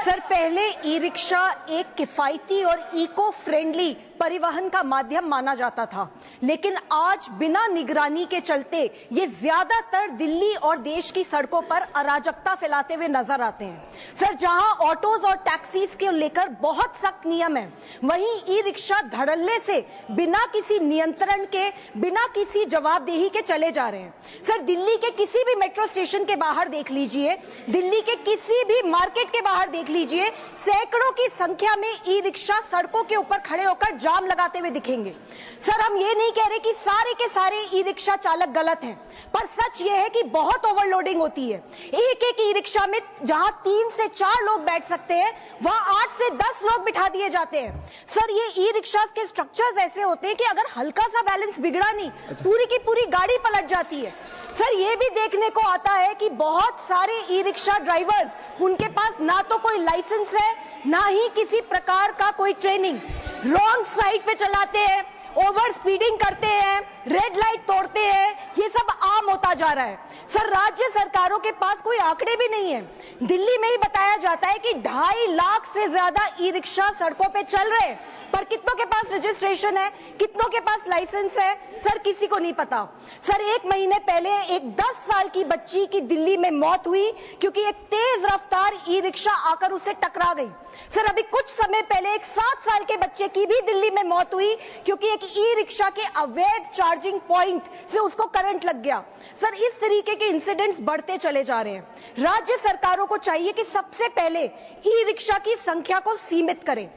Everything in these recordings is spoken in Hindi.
सर, पहले ई रिक्शा एक किफायती और इको फ्रेंडली परिवहन का माध्यम माना जाता था, लेकिन आज बिना निगरानी के चलते ये ज्यादातर दिल्ली और देश की सड़कों पर अराजकता फैलाते हुए नजर आते हैं। सर, जहां ऑटोज और टैक्सीज के लेकर बहुत सख्त नियम है, वहीं ई रिक्शा धड़ल्ले से बिना किसी नियंत्रण के, बिना किसी जवाबदेही के चले जा रहे हैं। सर, दिल्ली के किसी भी मेट्रो स्टेशन के बाहर देख लीजिए, दिल्ली के किसी भी मार्केट के बाहर देख लीजिए, सैकड़ों की संख्या में ई रिक्शा सड़कों के ऊपर खड़े होकर जाम लगाते हुए दिखेंगे। सर, हम ये नहीं कह रहे कि सारे के सारे ई रिक्शा चालक गलत हैं, पर सच ये है कि बहुत ओवरलोडिंग होती है। एक एक ई रिक्शा में जहां 3 से 4 लोग बैठ सकते हैं, वहां 8 से 10 लोग बिठा दिए जाते हैं। सर, ये ई रिक्शा के स्ट्रक्चर्स ऐसे होते हैं कि अगर हल्का सा बैलेंस बिगड़ा नहीं, पूरी की पूरी गाड़ी पलट जाती है। सर, ये भी देखने को आता है कि बहुत सारे ई रिक्शा ड्राइवर्स, उनके पास ना तो कोई लाइसेंस है, ना ही किसी प्रकार का कोई ट्रेनिंग, रॉन्ग साइड पे चलाते हैं, ओवर स्पीडिंग करते हैं, रेड लाइट तोड़ते हैं, ये सब आम होता जा रहा है। सर, राज्य सरकारों के पास कोई आंकड़े भी नहीं है। दिल्ली में ही बताया जाता है कि 2.5 लाख से ज्यादा ई रिक्शा सड़कों पे चल रहे हैं, पर कितनों के पास रजिस्ट्रेशन है, कितनों के पास लाइसेंस है, सर किसी को नहीं पता। सर, 1 महीने पहले एक 10 साल की बच्ची की दिल्ली में मौत हुई क्योंकि एक तेज रफ्तार ई रिक्शा आकर उसे टकरा गई। सर, अभी कुछ समय पहले एक 7 साल के बच्चे की भी दिल्ली में मौत हुई क्योंकि एक ई रिक्शा के अवैध चार्जिंग पॉइंट से उसको करंट लग गया। सर, इस तरीके के इंसिडेंट्स बढ़ते चले जा रहे हैं। राज्य सरकारों को चाहिए कि सबसे पहले ई रिक्शा की संख्या को सीमित करें।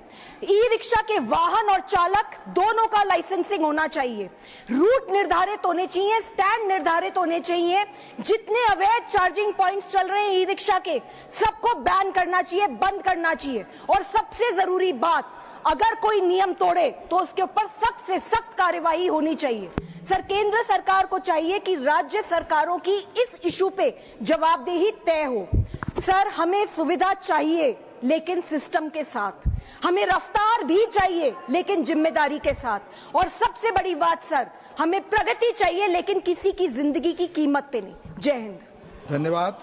ई रिक्शा के वाहन और चालक दोनों का लाइसेंसिंग होना चाहिए, रूट निर्धारित होने चाहिए, स्टैंड निर्धारित होने चाहिए। जितने अवैध चार्जिंग पॉइंट्स चल रहे हैं ई रिक्शा के, सबको बैन करना चाहिए, बंद करना चाहिए। और सबसे जरूरी बात, अगर कोई नियम तोड़े तो उसके ऊपर सख्त से सख्त कार्रवाई होनी चाहिए। सर, केंद्र सरकार को चाहिए कि राज्य सरकारों की इस इशू पे जवाबदेही तय हो। सर, हमें सुविधा चाहिए लेकिन सिस्टम के साथ, हमें रफ्तार भी चाहिए लेकिन जिम्मेदारी के साथ, और सबसे बड़ी बात सर, हमें प्रगति चाहिए लेकिन किसी की जिंदगी की कीमत पे नहीं। जय हिंद। धन्यवाद।